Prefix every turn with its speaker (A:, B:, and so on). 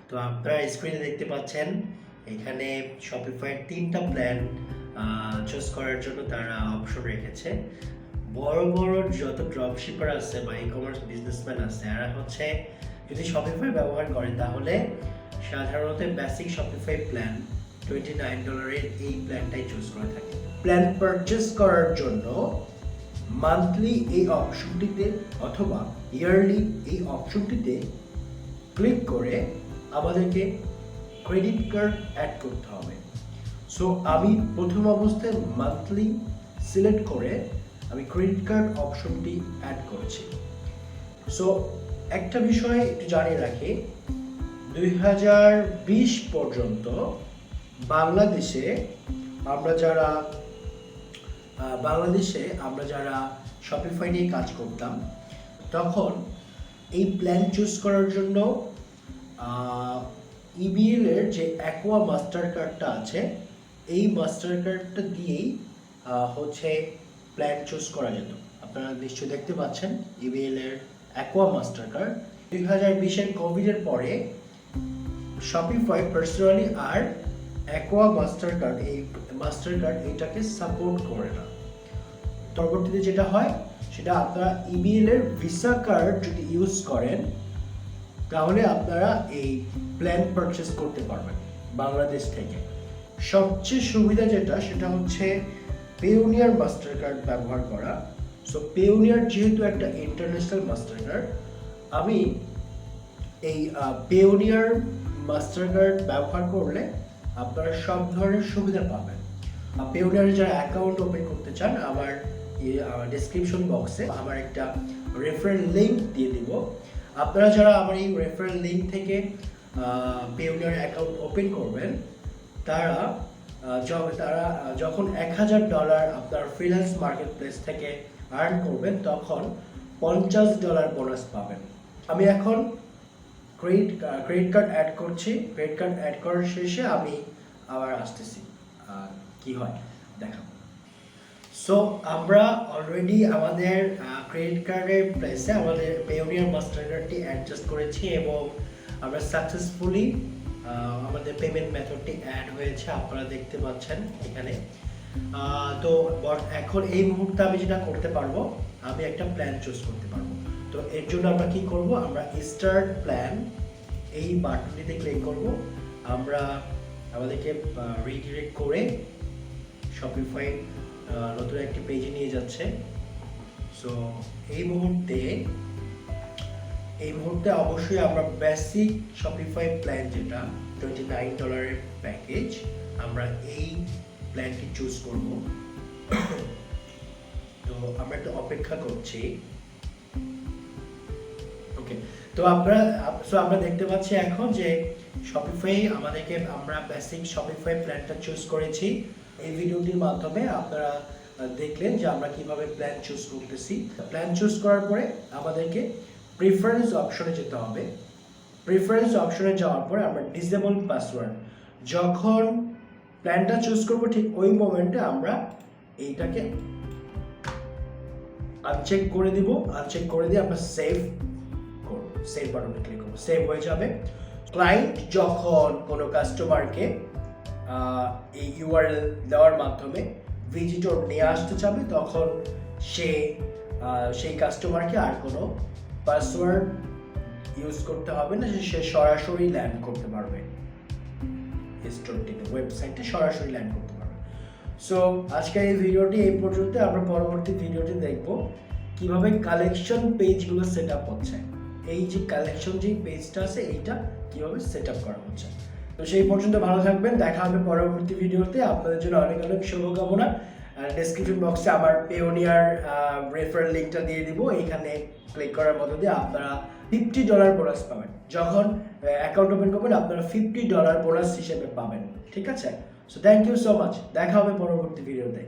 A: তো আপনারা স্ক্রিনে দেখতে পাচ্ছেন এখানে শপিফাইয়ের 3টা প্ল্যান চুজ করার জন্য তারা অপশন রেখেছে। বড় বড় যত ড্রপশিপার আছে বা ই-কমার্স বিজনেসম্যান আছে এরা হচ্ছে যদি শপিফাই ব্যবহার করে তাহলে সাধারণত বেসিক শপিফাই প্ল্যান $29 এই প্ল্যানটাই চুজ করে থাকে। প্ল্যান পারচেজ করার জন্য মান্থলি এই অপশনটিতে অথবা ইয়ারলি এই অপশনটিতে ক্লিক করে আমাদেরকে ক্রেডিট কার্ড অ্যাড করতে হবে। সো আমি প্রথম অবস্থায় মান্থলি সিলেক্ট করে আমি ক্রেডিট কার্ড অপশনটি অ্যাড করছি। সো একটা বিষয় একটু জানিয়ে রাখি, 2020 পর্যন্ত বাংলাদেশে আমরা যারা শপিফাই নিয়ে কাজ করতাম তখন এই প্ল্যান চুজ করার জন্য ইবিএল এর যে অ্যাকোয়া মাস্টার কার্ডটা আছে এই মাস্টার কার্ডটা দিয়েই হচ্ছে প্ল্যান চুজ করা যেত। আপনারা নিশ্চয়ই দেখতে পাচ্ছেন ইবিএল এর অ্যাকোয়া মাস্টার কার্ড। 2020 কোভিডের পরে শপিফাই পার্সোনালি আর অ্যাকোয়া মাস্টার কার্ড এইটাকে সাপোর্ট করে না। পরবর্তীতে যেটা হয় সেটা আপনারা ইবিএল এর ভিসা কার্ড যদি ইউজ করেন তাহলে আপনারা এই প্ল্যান পারচেজ করতে পারবেন বাংলাদেশ থেকে। সবচেয়ে সুবিধা সেটা হচ্ছে পেওনিয়ার মাস্টার কার্ড ব্যবহার করা। সো পেওনিয়ার যেহেতু একটা ইন্টারন্যাশনাল মাস্টার কার্ড, আমি এই পেওনিয়ার মাস্টার কার্ড ব্যবহার করলে আপনারা সব ধরনের সুবিধা পাবেন। পেওনিয়ারে যারা অ্যাকাউন্ট ওপেন করতে চান আমার ডেসক্রিপশন বক্সে আমার একটা রেফারেল লিঙ্ক দিয়ে দিব। আপনারা যারা আমার এই রেফারেল লিঙ্ক থেকে পেওনিয়ার অ্যাকাউন্ট ওপেন করবেন তারা যখন $1000 আপনার ফ্রিল্যান্স মার্কেট প্লেস থেকে আর্ন করবেন তখন $50 বোনাস পাবেন। আমি এখন ক্রেডিট কার্ড অ্যাড করছি। ক্রেডিট কার্ড অ্যাড করার শেষে আমি আবার আসতেছি কি হয় দেখাবো। সো আমরা অলরেডি আমাদের ক্রেডিট কার্ডের প্লেসে আমাদের পেওনিয়ার মাস্টার কার্ডটি অ্যাডজাস্ট করেছি এবং আমরা সাকসেসফুলি আমাদের পেমেন্ট মেথডটি অ্যাড হয়েছে, আপনারা দেখতে পাচ্ছেন এখানে। তো এখন এই মুহূর্তে আমি যেটা করতে পারবো, আমি একটা প্ল্যান চুজ করতে পারবো। তো এর জন্য আমরা কি করব, আমরা স্টার্ট প্ল্যান এই বাটনটিতে ক্লিক করব। আমরা আমাদেরকে রিডিরেক্ট করে শপিফাই নতুন একটি পেজে নিয়ে যাচ্ছে। সো এই মুহূর্তে অবশ্যই আমরা বেসিক শপিফাই প্ল্যান যেটা $29 প্যাকেজ, আমরা এই প্ল্যানটি চুজ করব। তো আমরা একটু অপেক্ষা করছি। ওকে, তো আমরা দেখতে পাচ্ছি এখন যে শপিফাই আমরা বেসিক শপিফাই প্ল্যানটা চুজ করেছি। এই ভিডিওটির মাধ্যমে আপনারা দেখলেন যে আমরা কিভাবে প্ল্যান চুজ করতেছি। প্ল্যান চুজ করার পরে আমাদেরকে প্রিফারেন্স অপশনে যেতে হবে। প্রিফারেন্স অপশনে যাওয়ার পরে আমরা ডিসেবল পাসওয়ার্ড, যখন প্ল্যানটা চুজ করব ঠিক ওই মোমেন্টে আমরা এইটাকে আনচেক করে দিব। আনচেক করে দিয়ে আমরা সেভ বাটনে ক্লিক করব, সেভ হয়ে যাবে। ক্লায়েন্ট যখন কোনো কাস্টমারকে এই ইউআরএল দেওয়ার মাধ্যমে ভিজিটর নিয়ে আসতে চাবে তখন সেই কাস্টমারকে আর কোনো পাসওয়ার্ড ইউজ করতে হবে না, সে সরাসরি ল্যান্ড করতে পারবে স্টোরটিতে, ওয়েবসাইটে সরাসরি ল্যান্ড করতে পারবে। সো আজকের এই ভিডিওটি এই পর্যন্ত। আমরা পরবর্তী ভিডিওটি দেখব কিভাবে কালেকশন পেজগুলো সেট আপ হচ্ছে। এই যে কালেকশন যে পেজটা আছে এইটা কিভাবে সেট আপ করা হচ্ছে। তো সেই পর্যন্ত ভালো থাকবেন, দেখা হবে পরবর্তী ভিডিওতে। আপনাদের জন্য অনেক অনেক শুভকামনা। ডেসক্রিপশন বক্সে আমার পেওনিয়ার রেফারেল লিঙ্কটা দিয়ে দিব, এখানে ক্লিক করার মধ্য দিয়ে আপনারা $50 বোনাস পাবেন। যখন অ্যাকাউন্ট ওপেন করবেন আপনারা $50 বোনাস হিসেবে পাবেন, ঠিক আছে? So thank you so much, দেখা হবে পরবর্তী ভিডিওতে।